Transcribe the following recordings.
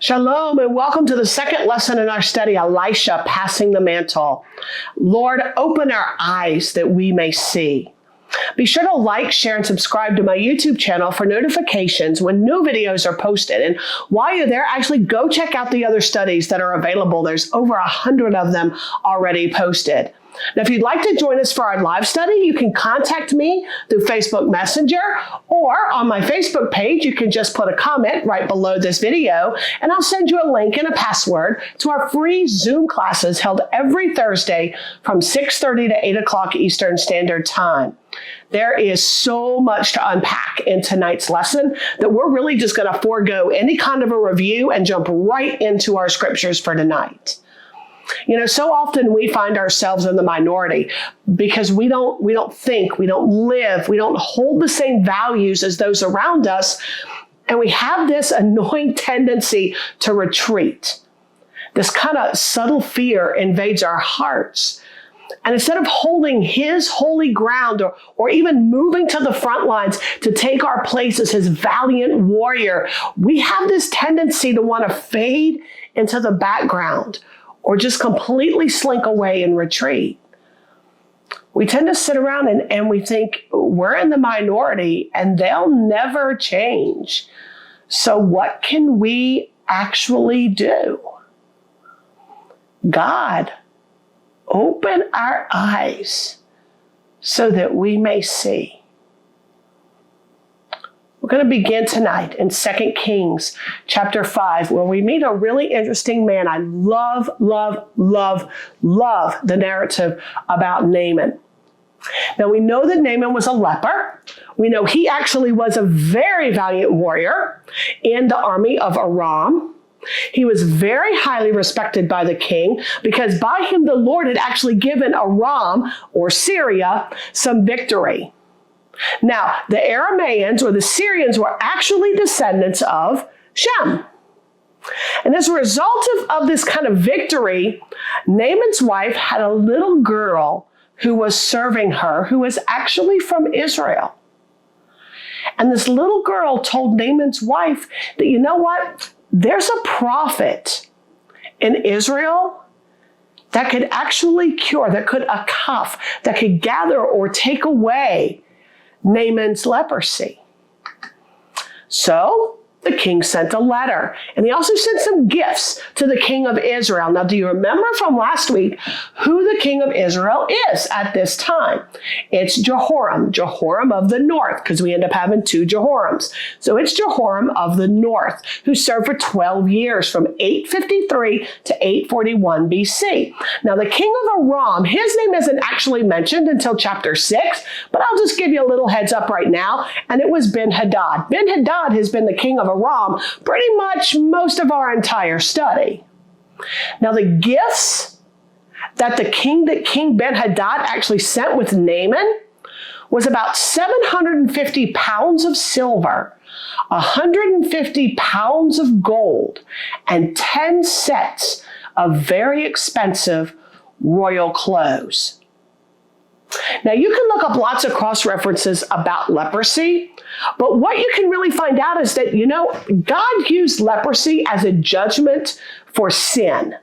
Shalom and welcome to the second lesson in our study, Elisha-Passing the Mantle. Lord, open our eyes that we may see. Be sure to like, share, and subscribe to my YouTube channel for notifications when new videos are posted. And while you're there, actually go check out the other studies that are available. There's over 100 of them already posted. Now, if you'd like to join us for our live study, you can contact me through Facebook Messenger, or on my Facebook page, you can just put a comment right below this video, and I'll send you a link and a password to our free Zoom classes held every Thursday from 6:30 to 8 o'clock Eastern Standard Time. There is so much to unpack in tonight's lesson that we're really just going to forego any kind of a review and jump right into our scriptures for tonight. You know, so often we find ourselves in the minority because we don't think, we don't live, we don't hold the same values as those around us, and we have this annoying tendency to retreat. This kind of subtle fear invades our hearts. And instead of holding his holy ground or even moving to the front lines to take our place as his valiant warrior, we have this tendency to want to fade into the background or just completely slink away and retreat. We tend to sit around and we think we're in the minority and they'll never change. So what can we actually do? God, open our eyes so that we may see. We're going to begin tonight in 2 Kings chapter 5, where we meet a really interesting man. I love the narrative about Naaman. Now, we know that Naaman was a leper. We know he actually was a very valiant warrior in the army of Aram. He was very highly respected by the king because by him the Lord had actually given Aram, or Syria, some victory. Now, the Arameans or the Syrians were actually descendants of Shem. And as a result of this kind of victory, Naaman's wife had a little girl who was serving her, who was actually from Israel. And this little girl told Naaman's wife that, you know what? There's a prophet in Israel that could actually cure, that could akaf, that could gather or take away Naaman's leprosy. So the king sent a letter, and he also sent some gifts to the king of Israel. Now, do you remember from last week who the king of Israel is at this time? It's Jehoram of the north, because we end up having two Jehorams. So it's Jehoram of the north, who served for 12 years from 853 to 841 BC. Now, the king of Aram, his name isn't actually mentioned until chapter 6, but I'll just give you a little heads up right now, and it was Ben-Hadad. Ben-Hadad has been the king of Aram pretty much most of our entire study. Now, the gifts that King Ben-Hadad actually sent with Naaman was about 750 pounds of silver, 150 pounds of gold, and 10 sets of very expensive royal clothes. Now, you can look up lots of cross-references about leprosy, but what you can really find out is that, you know, God used leprosy as a judgment for sin.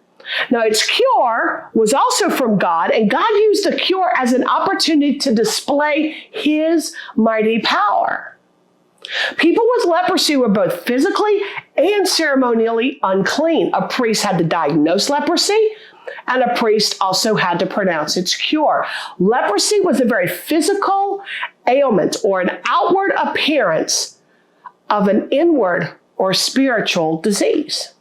Now, its cure was also from God, and God used the cure as an opportunity to display his mighty power. People with leprosy were both physically and ceremonially unclean. A priest had to diagnose leprosy, and a priest also had to pronounce its cure. Leprosy was a very physical ailment or an outward appearance of an inward or spiritual disease.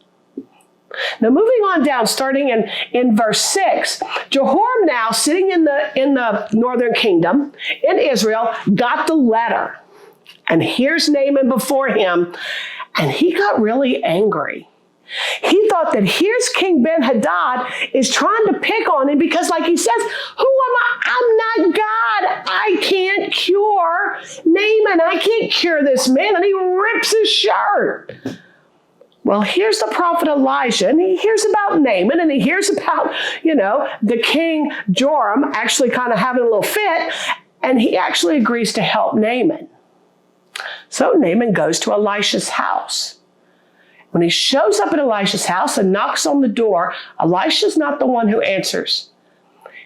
Now, moving on down, starting in verse 6, Jehoram, now sitting in the northern kingdom in Israel, got the letter. And here's Naaman before him, and he got really angry. He thought that here's King Ben-Hadad is trying to pick on him because, like he says, who am I? I'm not God. I can't cure Naaman. I can't cure this man. And he rips his shirt. Well, here's the prophet Elijah, and he hears about Naaman, and he hears about, the king Joram actually kind of having a little fit, and he actually agrees to help Naaman. So Naaman goes to Elisha's house. When he shows up at Elisha's house and knocks on the door, Elisha's not the one who answers.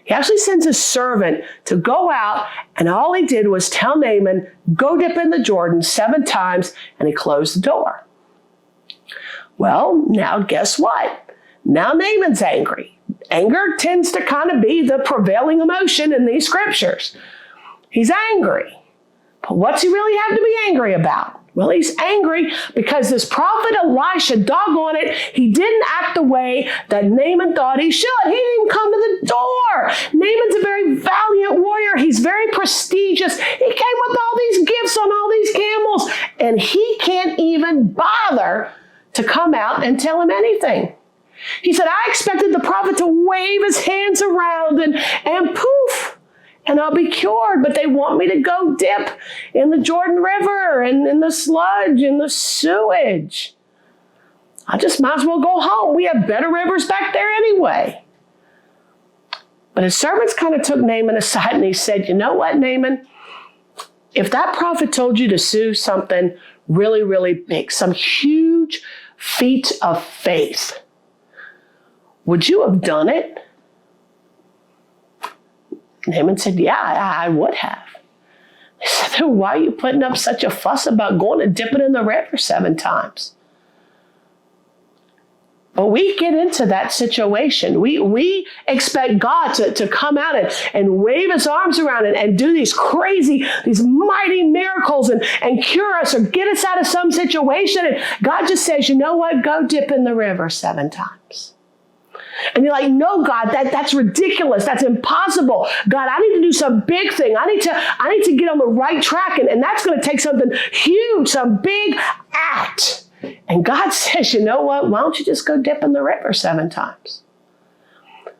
He actually sends his servant to go out, and all he did was tell Naaman, go dip in the Jordan 7 times, and he closed the door. Well, now guess what? Now Naaman's angry. Anger tends to kind of be the prevailing emotion in these scriptures. He's angry. But what's he really have to be angry about? Well, he's angry because this prophet Elisha, doggone it, he didn't act the way that Naaman thought he should. He didn't even come to the door. Naaman's a very valiant warrior. He's very prestigious. He came with all these gifts on all these camels, and he can't even bother to come out and tell him anything. He said, I expected the prophet to wave his hands around and poof, and I'll be cured, but they want me to go dip in the Jordan River and in the sludge and the sewage. I just might as well go home. We have better rivers back there anyway. But his servants kind of took Naaman aside and he said, you know what, Naaman? If that prophet told you to sue something really, really big, some huge feat of faith, would you have done it? Naaman said, yeah, I would have. They said, then why are you putting up such a fuss about going and dipping in the river 7 times? But we get into that situation. We expect God to come out and wave his arms around and do these crazy, these mighty miracles and cure us or get us out of some situation. And God just says, you know what? Go dip in the river 7 times. And you're like, no, God, that's ridiculous. That's impossible. God, I need to do some big thing. I need to get on the right track. And that's going to take something huge, some big act. And God says, you know what? Why don't you just go dip in the river 7 times?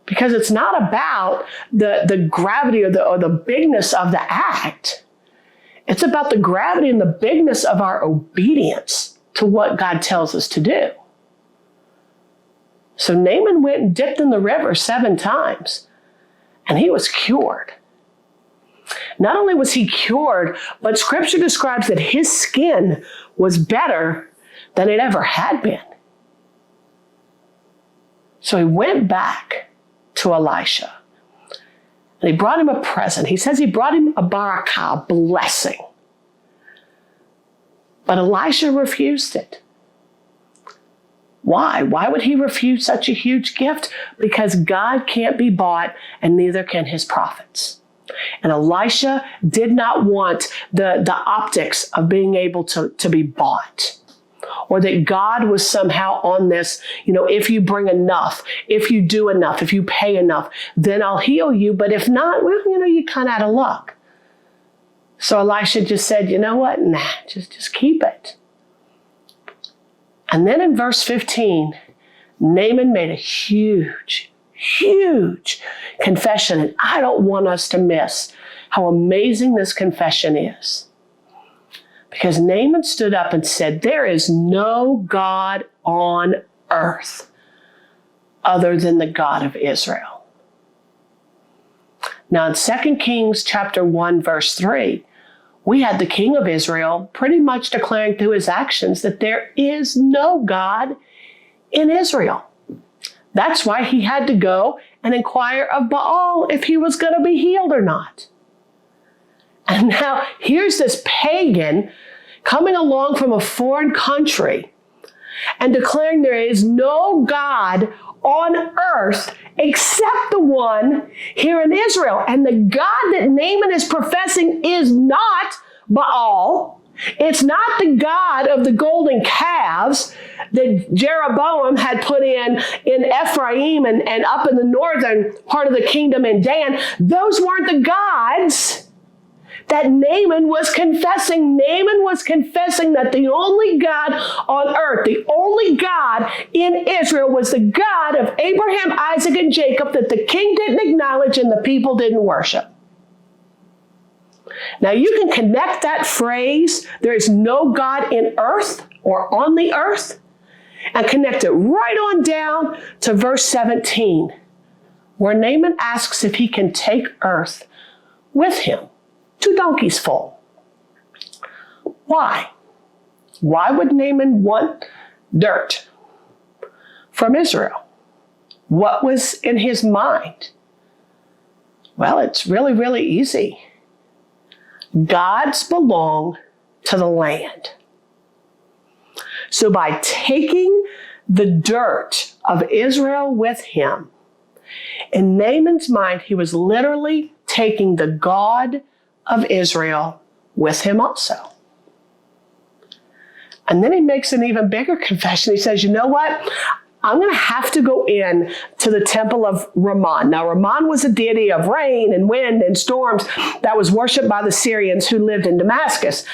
Because it's not about the gravity or the bigness of the act. It's about the gravity and the bigness of our obedience to what God tells us to do. So Naaman went and dipped in the river 7 times, and he was cured. Not only was he cured, but Scripture describes that his skin was better than it ever had been. So he went back to Elisha, and he brought him a present. He says he brought him a barakah, a blessing. But Elisha refused it. Why? Why would he refuse such a huge gift? Because God can't be bought, and neither can his prophets. And Elisha did not want the optics of being able to be bought, or that God was somehow on this, if you bring enough, if you do enough, if you pay enough, then I'll heal you. But if not, well, you're kind of out of luck. So Elisha just said, you know what? Nah, just keep it. And then in verse 15, Naaman made a huge, huge confession. And I don't want us to miss how amazing this confession is. Because Naaman stood up and said, there is no God on earth other than the God of Israel. Now in 2 Kings chapter 1, verse 3, we had the king of Israel pretty much declaring through his actions that there is no God in Israel. That's why he had to go and inquire of Baal if he was going to be healed or not. And now here's this pagan coming along from a foreign country and declaring there is no God on earth except the one here in Israel. And the God that Naaman is professing is not Baal. It's not the God of the golden calves that Jeroboam had put in Ephraim and up in the northern part of the kingdom in Dan. Those weren't the gods that Naaman was confessing. Naaman was confessing that the only God on earth, the only God in Israel was the God of Abraham, Isaac, and Jacob that the king didn't acknowledge and the people didn't worship. Now you can connect that phrase, there is no God in earth or on the earth, and connect it right on down to verse 17, where Naaman asks if he can take earth with him. 2 donkeys full. Why? Why would Naaman want dirt from Israel. What was in his mind? Well, it's really, really easy. Gods belong to the land. So by taking the dirt of Israel with him, in Naaman's mind, he was literally taking the God of Israel with him also. And then he makes an even bigger confession. He says, you know what? I'm going to have to go in to the temple of Ramon. Now, Ramon was a deity of rain and wind and storms that was worshipped by the Syrians who lived in Damascus.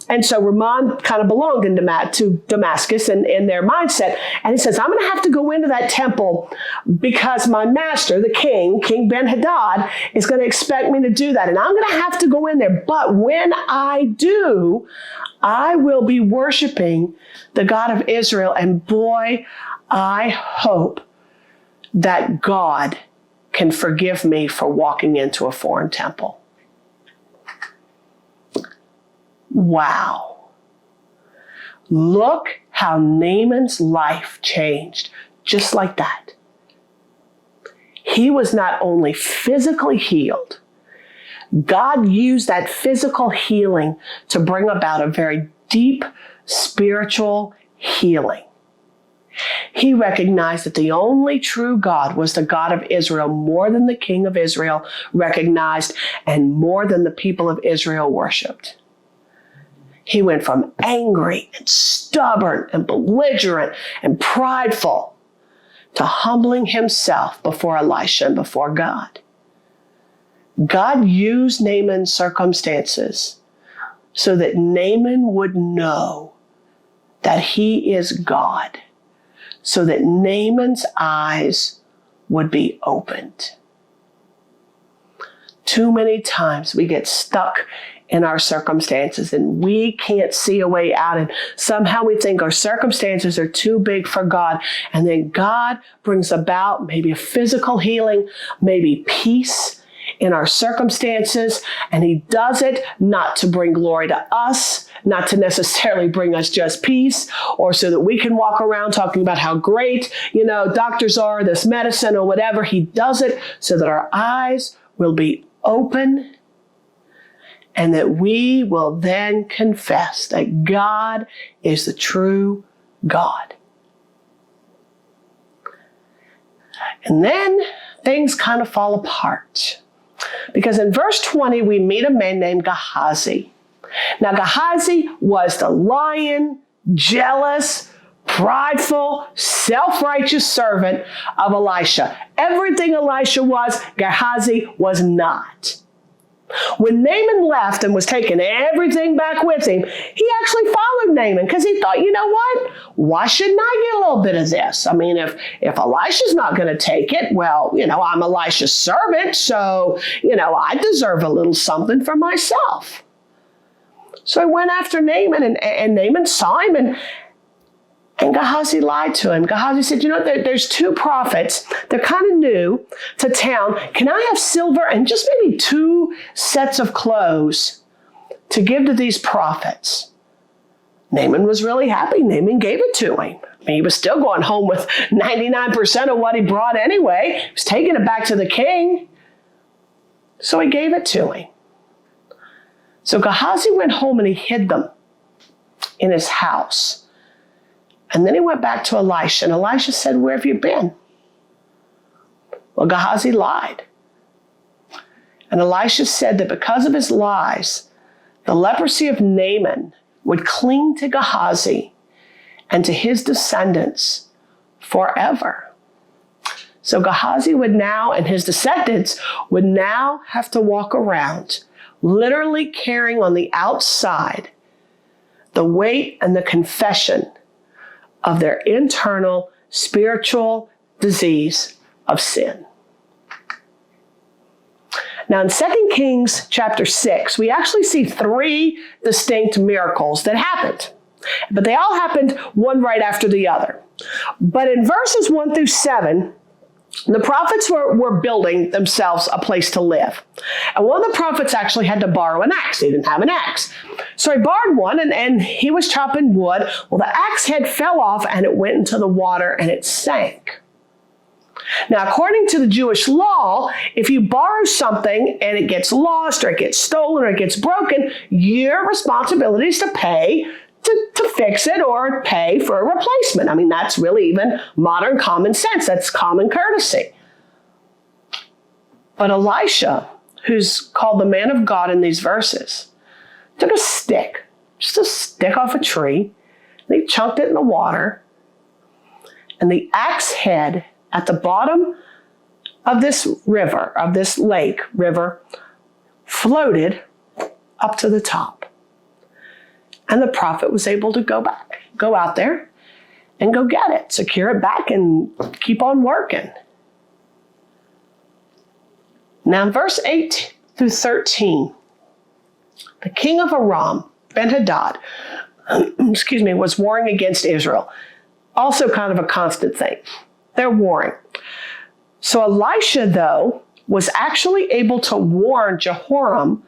And so Ramon kind of belonged to Damascus and in their mindset. And he says, I'm going to have to go into that temple because my master, the king, King Ben-Hadad, is going to expect me to do that. And I'm going to have to go in there. But when I do, I will be worshiping the God of Israel. And boy, I hope that God can forgive me for walking into a foreign temple. Wow. Look how Naaman's life changed just like that. He was not only physically healed, God used that physical healing to bring about a very deep spiritual healing. He recognized that the only true God was the God of Israel, more than the king of Israel recognized and more than the people of Israel worshiped. He went from angry and stubborn and belligerent and prideful to humbling himself before Elisha and before God. God used Naaman's circumstances so that Naaman would know that he is God, so that Naaman's eyes would be opened. Too many times we get stuck in our circumstances and we can't see a way out, and somehow we think our circumstances are too big for God, and then God brings about maybe a physical healing, maybe peace in our circumstances, and he does it not to bring glory to us, not to necessarily bring us just peace, or so that we can walk around talking about how great, doctors are, this medicine or whatever. He does it so that our eyes will be open and that we will then confess that God is the true God. And then things kind of fall apart. Because in verse 20, we meet a man named Gehazi. Now, Gehazi was the lying, jealous, prideful, self-righteous servant of Elisha. Everything Elisha was, Gehazi was not. When Naaman left and was taking everything back with him, he actually followed Naaman because he thought, you know what? Why shouldn't I get a little bit of this? I mean, if Elisha's not going to take it, well, I'm Elisha's servant, so, I deserve a little something for myself. So I went after Naaman, and Naaman saw him, and Gehazi lied to him. Gehazi said, there's two prophets. They're kind of new to town. Can I have silver and just maybe 2 sets of clothes to give to these prophets? Naaman was really happy. Naaman gave it to him. I mean, he was still going home with 99% of what he brought anyway. He was taking it back to the king. So he gave it to him. So Gehazi went home and he hid them in his house. And then he went back to Elisha, and Elisha said, where have you been? Well, Gehazi lied. And Elisha said that because of his lies, the leprosy of Naaman would cling to Gehazi and to his descendants forever. So Gehazi would now, and his descendants would now have to walk around, literally carrying on the outside the weight and the confession of their internal spiritual disease of sin. Now in 2 Kings chapter 6, we actually see 3 distinct miracles that happened, but they all happened one right after the other. But in verses 1 through 7, The prophets were building themselves a place to live. And one of the prophets actually had to borrow an axe. He didn't have an axe. So he borrowed one and he was chopping wood. Well, the axe head fell off and it went into the water and it sank. Now, according to the Jewish law, if you borrow something and it gets lost or it gets stolen or it gets broken, your responsibility is to pay to fix it or pay for a replacement. I mean, that's really even modern common sense. That's common courtesy. But Elisha, who's called the man of God in these verses, took a stick, just a stick off a tree, and he chunked it in the water, and the axe head at the bottom of this river, of this lake river, floated up to the top. And the prophet was able to go out there and go get it, secure it back and keep on working. Now in verse 8 through 13, the king of Aram, Ben-Hadad, was warring against Israel. Also kind of a constant thing. They're warring. So Elisha, though, was actually able to warn Jehoram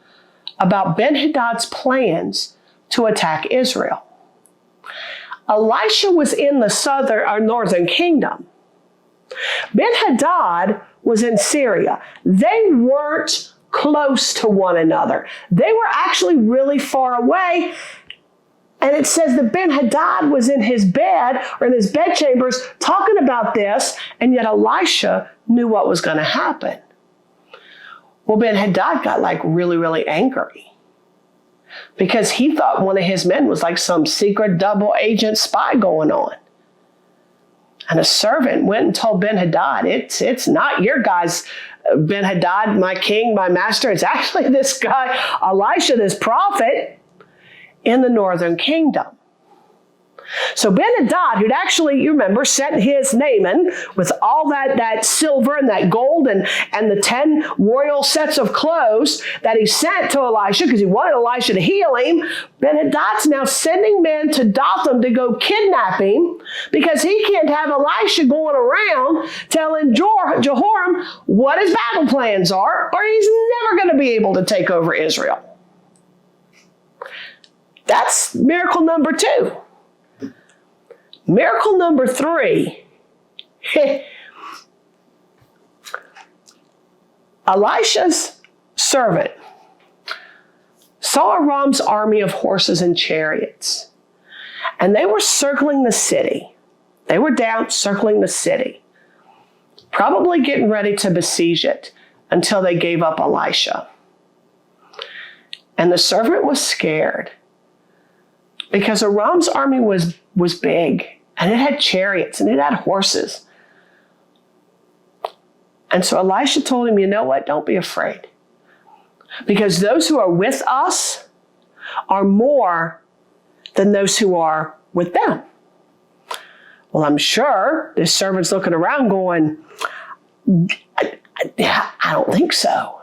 about Ben-Hadad's plans to attack Israel. Elisha was in the southern or northern kingdom. Ben-Hadad was in Syria. They weren't close to one another. They were actually really far away. And it says that Ben-Hadad was in his bed or in his bedchambers talking about this, and yet Elisha knew what was going to happen. Well, Ben-Hadad got really, really angry because he thought one of his men was like some secret double agent spy going on. And a servant went and told Ben-Hadad, it's not your guys, Ben-Hadad, my king, my master. It's actually this guy, Elisha, this prophet in the northern kingdom. So Ben-Hadad, who'd actually, you remember, sent his Naaman with all that silver and that gold and the 10 royal sets of clothes that he sent to Elisha because he wanted Elisha to heal him. Ben-Hadad's now sending men to Dothan to go kidnap him because he can't have Elisha going around telling Jehoram what his battle plans are, or he's never going to be able to take over Israel. That's miracle number 2. Miracle number 3. Elisha's servant saw Aram's army of horses and chariots, and they were circling the city. They were down circling the city, probably getting ready to besiege it until they gave up Elisha. And the servant was scared because Aram's army was big, and it had chariots, and it had horses. And so Elisha told him, you know what? Don't be afraid. Because those who are with us are more than those who are with them. Well, I'm sure this servant's looking around going, I don't think so.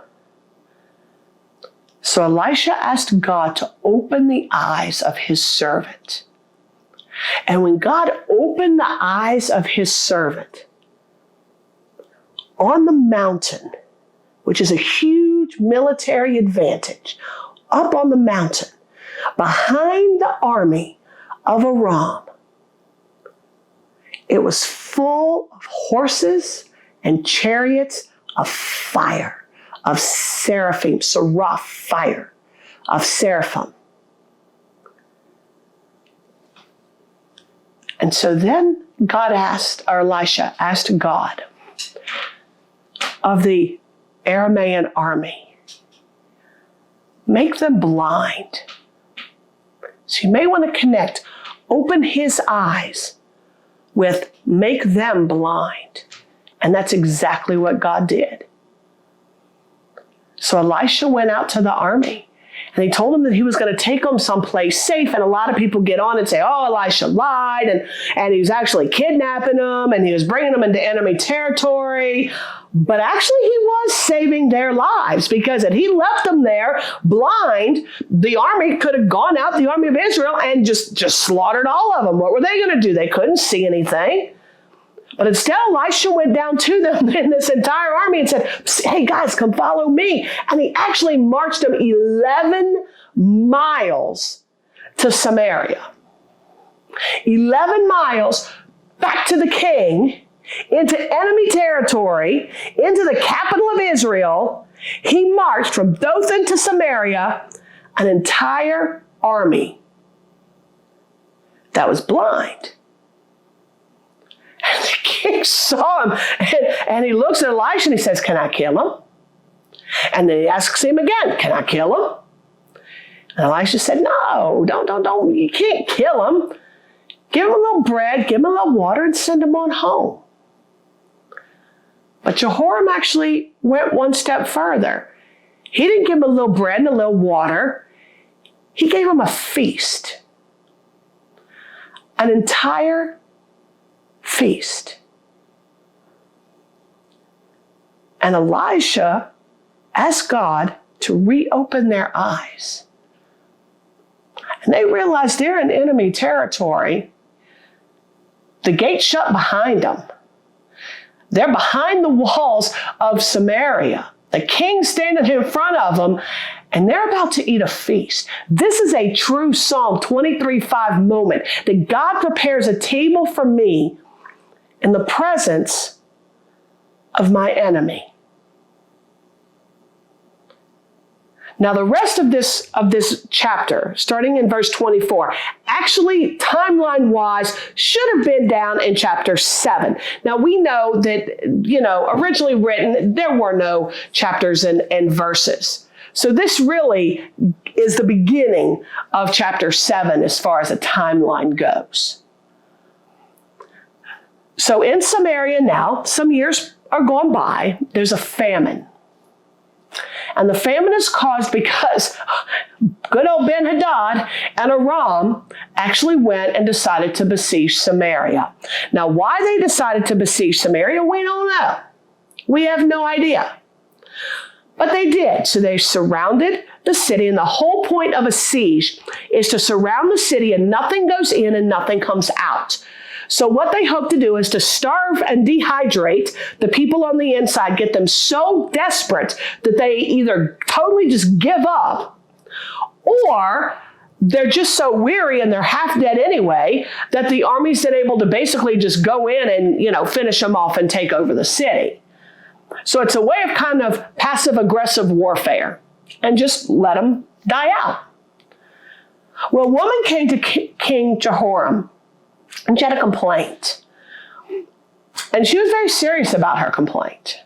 So Elisha asked God to open the eyes of his servant. And when God opened the eyes of his servant on the mountain, which is a huge military advantage, up on the mountain, behind the army of Aram, it was full of horses and chariots of fire, of seraphim, seraph, fire, of seraphim. And so then Elisha asked God of the Aramean army, make them blind. So you may want to connect, open his eyes with make them blind. And that's exactly what God did. So Elisha went out to the army, and he told them that he was going to take them someplace safe. And a lot of people get on and say, oh, Elisha lied, and he was actually kidnapping them, and he was bringing them into enemy territory. But actually, he was saving their lives, because if he left them there blind, the army could have gone out, the army of Israel, and just slaughtered all of them. What were they going to do? They couldn't see anything. But instead, Elisha went down to them in this entire army and said, hey guys, come follow me. And he actually marched them 11 miles to Samaria. 11 miles back to the king, into enemy territory, into the capital of Israel. He marched from Dothan to Samaria, an entire army that was blind. And the king saw him, and he looks at Elisha and he says, can I kill him? And then he asks him again, can I kill him? And Elisha said, no, don't, you can't kill him. Give him a little bread, give him a little water, and send him on home. But Jehoram actually went one step further. He didn't give him a little bread and a little water. He gave him a feast. An entire feast. And Elisha asked God to reopen their eyes. And they realized they're in enemy territory. The gate's shut behind them. They're behind the walls of Samaria. The king's standing in front of them, and they're about to eat a feast. This is a true Psalm 23:5 moment, that God prepares a table for me in the presence of my enemy. Now, the rest of this chapter, starting in verse 24, actually, timeline-wise, should have been down in chapter 7. Now, we know that, originally written, there were no chapters and verses. So this really is the beginning of chapter 7 as far as the timeline goes. So in Samaria now, some years are gone by, there's a famine. And the famine is caused because good old Ben-Hadad and Aram actually went and decided to besiege Samaria. Now, why they decided to besiege Samaria, we don't know. We have no idea. But they did. So they surrounded the city, and the whole point of a siege is to surround the city and nothing goes in and nothing comes out. So what they hope to do is to starve and dehydrate the people on the inside, get them so desperate that they either totally just give up, or they're just so weary and they're half dead anyway that the army's then able to basically just go in and, finish them off and take over the city. So it's a way of kind of passive-aggressive warfare and just let them die out. Well, a woman came to King Jehoram, and she had a complaint. And she was very serious about her complaint.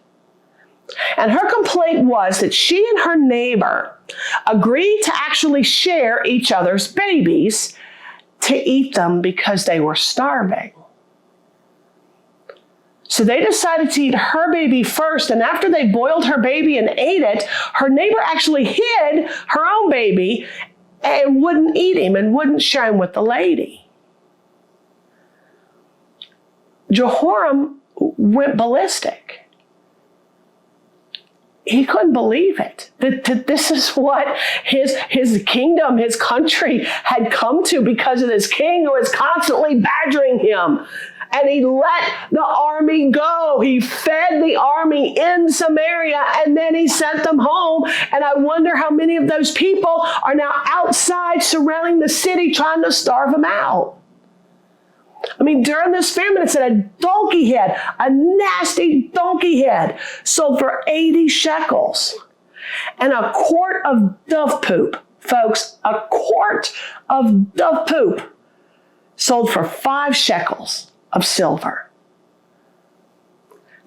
And her complaint was that she and her neighbor agreed to actually share each other's babies to eat them because they were starving. So they decided to eat her baby first, and after they boiled her baby and ate it, her neighbor actually hid her own baby and wouldn't eat him and wouldn't share him with the lady. Jehoram went ballistic. He couldn't believe it. That this is what his kingdom, his country had come to because of this king who was constantly badgering him. And he let the army go. He fed the army in Samaria, and then he sent them home. And I wonder how many of those people are now outside surrounding the city trying to starve them out. I mean, during this famine, it said a donkey head, a nasty donkey head, sold for 80 shekels. And a quart of dove poop, folks, a quart of dove poop sold for 5 shekels of silver.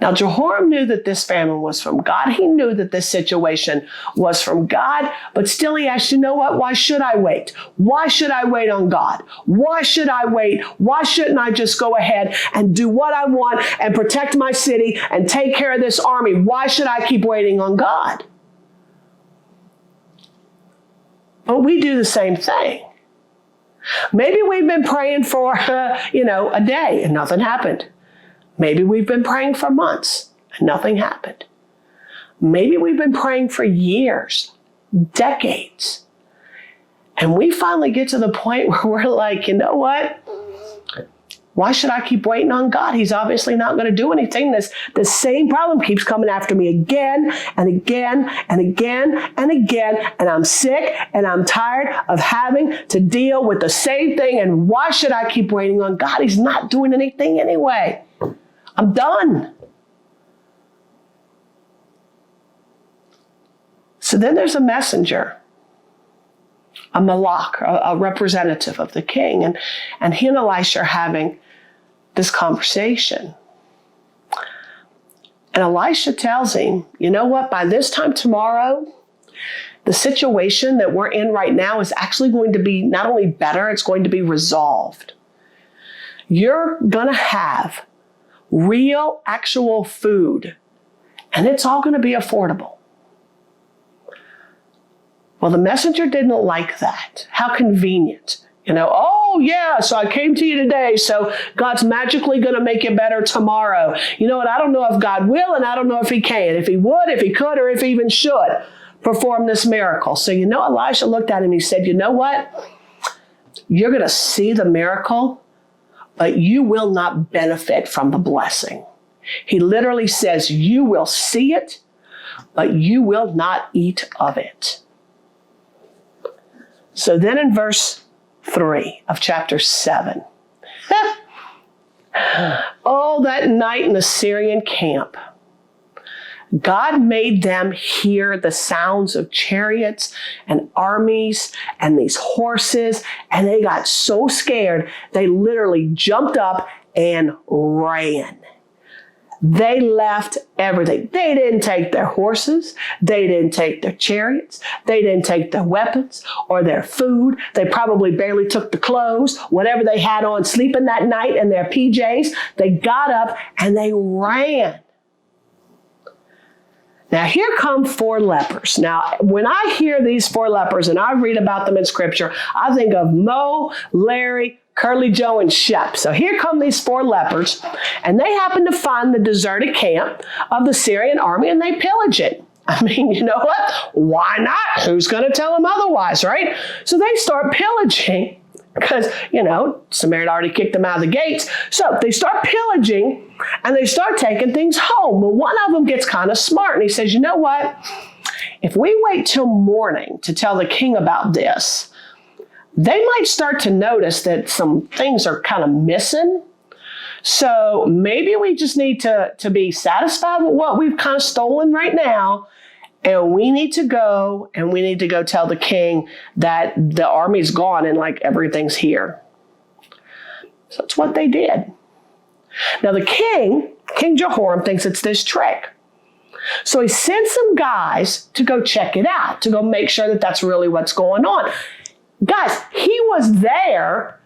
Now, Jehoram knew that this famine was from God. He knew that this situation was from God, but still he asked, you know what? Why should I wait? Why should I wait on God? Why should I wait? Why shouldn't I just go ahead and do what I want and protect my city and take care of this army? Why should I keep waiting on God? But we do the same thing. Maybe we've been praying for, a day and nothing happened. Maybe we've been praying for months and nothing happened. Maybe we've been praying for years, decades. And we finally get to the point where we're like, you know what? Why should I keep waiting on God? He's obviously not going to do anything. The same problem keeps coming after me again and again and again and again. And I'm sick and I'm tired of having to deal with the same thing. And why should I keep waiting on God? He's not doing anything anyway. I'm done. So then there's a messenger, a malach, a representative of the king. And he and Elisha are having this conversation. And Elisha tells him, you know what, by this time tomorrow, the situation that we're in right now is actually going to be not only better, it's going to be resolved. You're going to have real, actual food, and it's all going to be affordable. Well, the messenger didn't like that. How convenient. Oh yeah, so I came to you today, so God's magically going to make it better tomorrow. You know what? I don't know if God will, and I don't know if he can, if he would, if he could, or if he even should perform this miracle. So, Elisha looked at him and he said, you know what? You're going to see the miracle, but you will not benefit from the blessing. He literally says, you will see it, but you will not eat of it. So then in verse 3 of chapter 7, oh, that night in the Syrian camp, God made them hear the sounds of chariots and armies and these horses, and they got so scared, they literally jumped up and ran. They left everything. They didn't take their horses. They didn't take their chariots. They didn't take their weapons or their food. They probably barely took the clothes, whatever they had on sleeping that night in their PJs. They got up and they ran. Now, here come 4 lepers. Now, when I hear these 4 lepers and I read about them in Scripture, I think of Mo, Larry, Curly Joe, and Shep. So here come these 4 lepers, and they happen to find the deserted camp of the Syrian army, and they pillage it. I mean, you know what? Why not? Who's going to tell them otherwise, right? So they start pillaging because, Samaria had already kicked them out of the gates. So they start pillaging, and they start taking things home. Well, one of them gets kind of smart, and he says, you know what? If we wait till morning to tell the king about this, they might start to notice that some things are kind of missing. So maybe we just need to be satisfied with what we've kind of stolen right now. And we need to go tell the king that the army's gone and everything's here. So that's what they did. Now the King Jehoram, thinks it's this trick. So he sends some guys to go check it out, to go make sure that that's really what's going on. Guys, he was there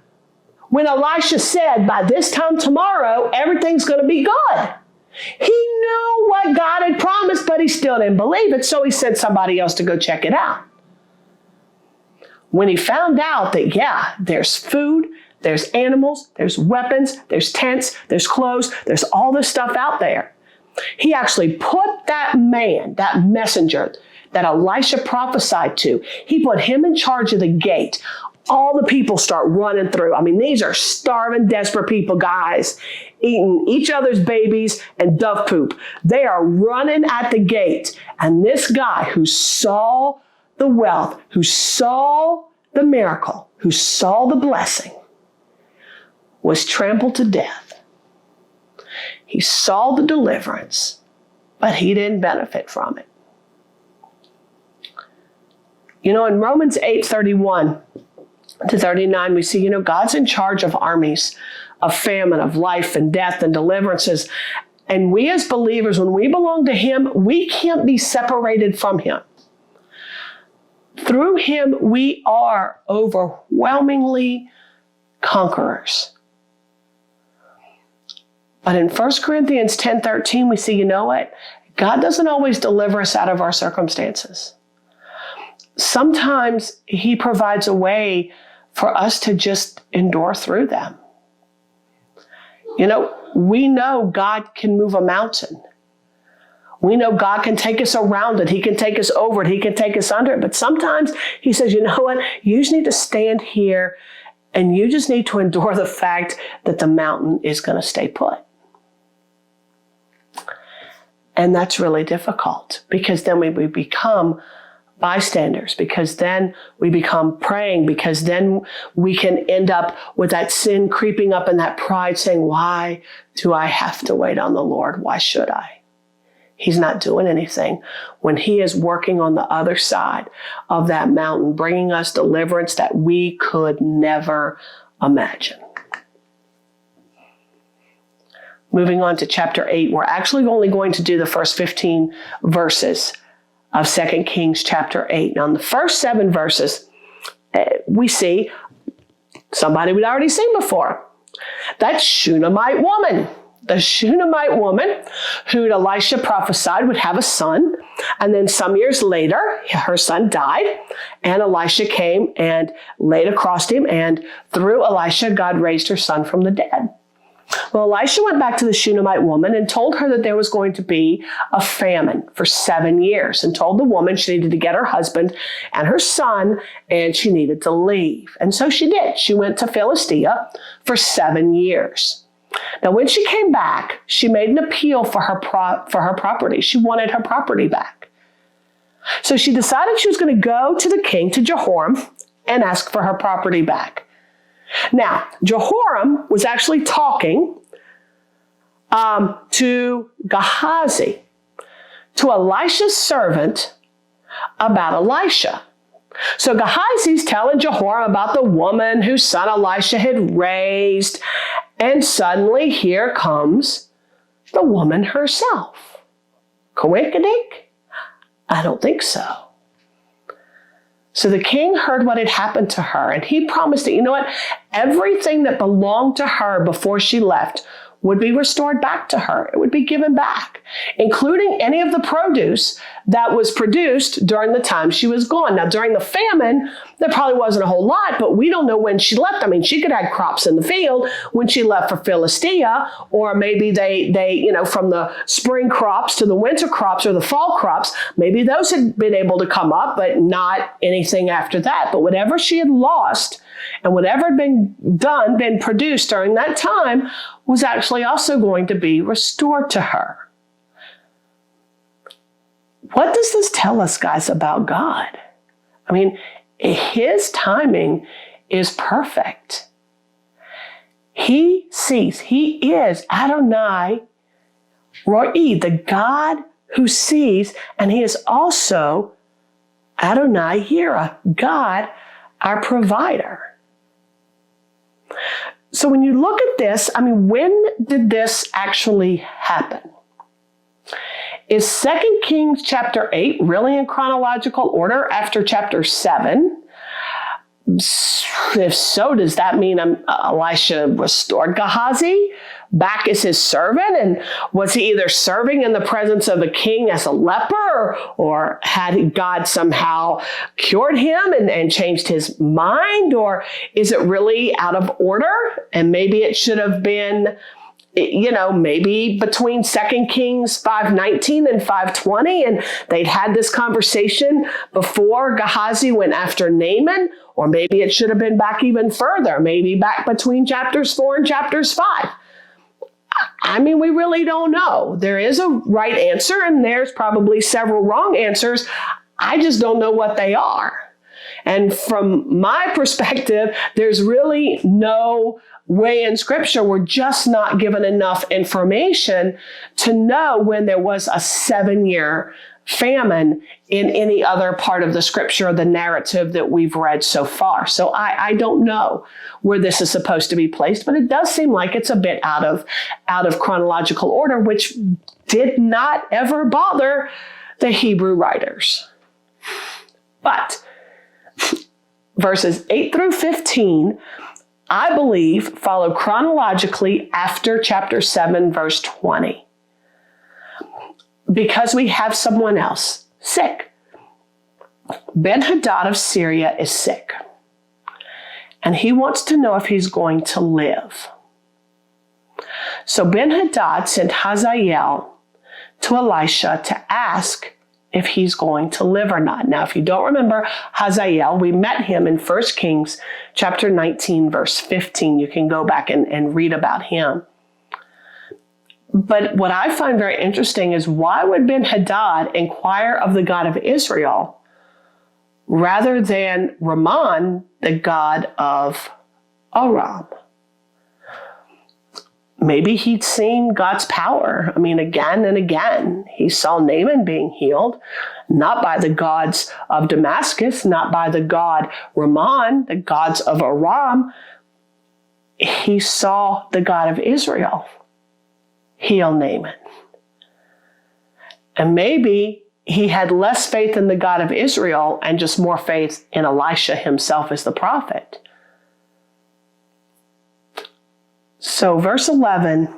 when Elisha said, by this time tomorrow, everything's going to be good. He knew what God had promised, but he still didn't believe it, so he sent somebody else to go check it out. When he found out that, there's food, there's animals, there's weapons, there's tents, there's clothes, there's all this stuff out there, he actually put that man, that messenger that Elisha prophesied to, he put him in charge of the gate. All the people start running through. I mean, these are starving, desperate people, guys, eating each other's babies and dove poop. They are running at the gate. And this guy who saw the wealth, who saw the miracle, who saw the blessing, was trampled to death. He saw the deliverance, but he didn't benefit from it. In Romans 8:31 to 39, we see, God's in charge of armies, of famine, of life and death and deliverances. And we as believers, when we belong to him, we can't be separated from him. Through him, we are overwhelmingly conquerors. But in 1 Corinthians 10:13, we see, God doesn't always deliver us out of our circumstances. Sometimes he provides a way for us to just endure through them. We know God can move a mountain. We know God can take us around it. He can take us over it. He can take us under it. But sometimes he says, you know what? You just need to stand here And you just need to endure the fact that the mountain is going to stay put. And that's really difficult, because then we become bystanders, because then we become praying, because then we can end up with that sin creeping up and that pride saying, why do I have to wait on the Lord? Why should I? He's not doing anything when he is working on the other side of that mountain, bringing us deliverance that we could never imagine. Moving on to chapter 8, we're actually only going to do the first 15 verses of 2 Kings chapter 8. Now, in the first 7 verses, we see somebody we'd already seen before. That Shunammite woman. The Shunammite woman who Elisha prophesied would have a son. And then some years later, her son died. And Elisha came and laid across him. And through Elisha, God raised her son from the dead. Well, Elisha went back to the Shunammite woman and told her that there was going to be a famine for 7 years, and told the woman she needed to get her husband and her son, and she needed to leave. And so she did. She went to Philistia for 7 years. Now, when she came back, she made an appeal for her property. She wanted her property back. So she decided she was going to go to the king, to Jehoram, and ask for her property back. Now, Jehoram was actually talking to Gehazi, to Elisha's servant, about Elisha. So Gehazi's telling Jehoram about the woman whose son Elisha had raised, and suddenly here comes the woman herself. Coincidence? I don't think so. So the king heard what had happened to her, and he promised that, you know what, everything that belonged to her before she left would be restored back to her. It would be given back, including any of the produce that was produced during the time she was gone. Now, during the famine, there probably wasn't a whole lot, but we don't know when she left. I mean, she could have crops in the field when she left for Philistia, or maybe they, from the spring crops to the winter crops or the fall crops, maybe those had been able to come up, but not anything after that. But whatever she had lost and whatever had been produced during that time was actually also going to be restored to her. What does this tell us, guys, about God? I mean, his timing is perfect. He sees. He is Adonai Ro'i, the God who sees, and he is also Adonai Yireh, God, our provider. So when you look at this, I mean, when did this actually happen? Is 2 Kings chapter 8 really in chronological order after chapter 7? If so, does that mean Elisha restored Gehazi back as his servant? And was he either serving in the presence of the king as a leper, or had God somehow cured him and changed his mind? Or is it really out of order? And maybe it should have been, maybe between 2 Kings 5:19 and 5:20, and they'd had this conversation before Gehazi went after Naaman, or maybe it should have been back even further, maybe back between chapters 4 and chapters 5. I mean, we really don't know. There is a right answer, and there's probably several wrong answers. I just don't know what they are. And from my perspective, there's really no way in Scripture. We're just not given enough information to know when there was a 7-year famine in any other part of the Scripture or the narrative that we've read so far. So I don't know where this is supposed to be placed, but it does seem like it's a bit out of chronological order, which did not ever bother the Hebrew writers. But verses 8 through 15, I believe, follow chronologically after chapter 7, verse 20. Because we have someone else sick. Ben-Hadad of Syria is sick. And he wants to know if he's going to live. So Ben-Hadad sent Haziel to Elisha to ask if he's going to live or not. Now, if you don't remember Haziel, we met him in 1 Kings chapter 19, verse 15. You can go back and read about him. But what I find very interesting is, why would Ben-Hadad inquire of the God of Israel rather than Ramon, the god of Aram? Maybe he'd seen God's power. Again and again. He saw Naaman being healed, not by the gods of Damascus, not by the god Ramon, the gods of Aram. He saw the God of Israel heal Naaman. And maybe he had less faith in the God of Israel and just more faith in Elisha himself as the prophet. So verse 11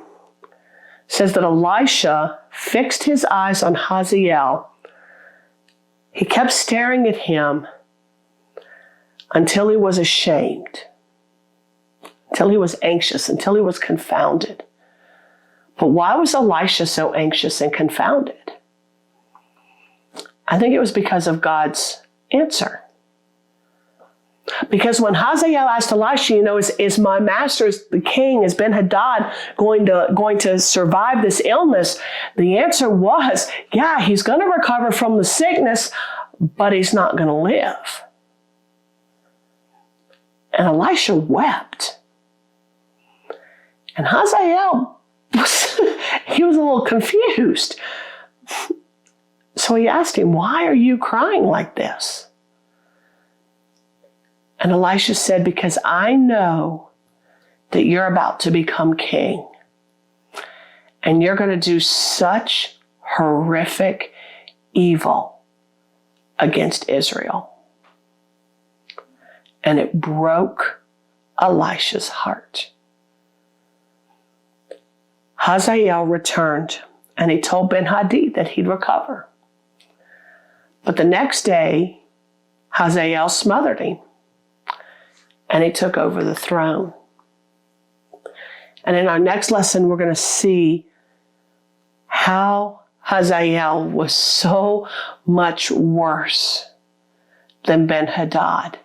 says that Elisha fixed his eyes on Haziel. He kept staring at him until he was ashamed, until he was anxious, until he was confounded. But why was Elisha so anxious and confounded? I think it was because of God's answer. Because when Haziel asked Elisha, is my master, the king, is Ben-Hadad going to survive this illness? The answer was, yeah, he's going to recover from the sickness, but he's not going to live. And Elisha wept. And Haziel he was a little confused. So he asked him, why are you crying like this? And Elisha said, because I know that you're about to become king. And you're going to do such horrific evil against Israel. And it broke Elisha's heart. Haziel returned, and he told Ben-Hadad that he'd recover. But the next day, Haziel smothered him, and he took over the throne. And in our next lesson, we're going to see how Haziel was so much worse than Ben-Hadad,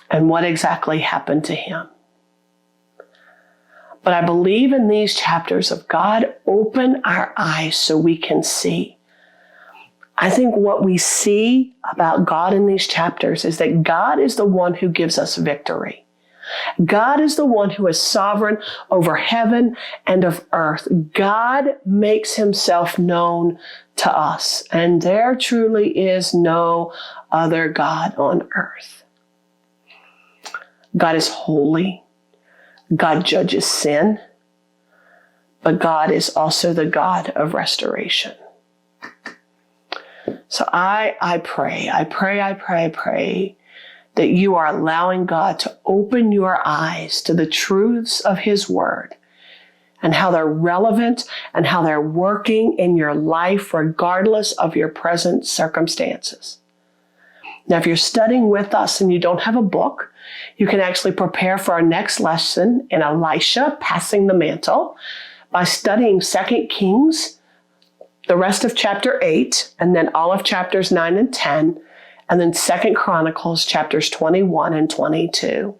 and what exactly happened to him. But I believe in these chapters of God open our eyes so we can see. I think what we see about God in these chapters is that God is the one who gives us victory. God is the one who is sovereign over heaven and of earth. God makes himself known to us, and there truly is no other God on earth. God is holy. God judges sin, but God is also the God of restoration. So I pray that you are allowing God to open your eyes to the truths of his word and how they're relevant and how they're working in your life regardless of your present circumstances. Now, if you're studying with us and you don't have a book, you can actually prepare for our next lesson in Elisha-Passing the Mantle by studying 2 Kings, the rest of chapter 8, and then all of chapters 9 and 10, and then 2 Chronicles chapters 21 and 22.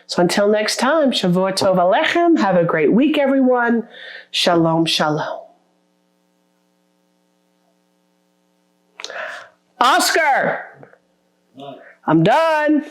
So until next time, Shavua Tov Alechem. Have a great week, everyone. Shalom, shalom. Oscar! I'm done.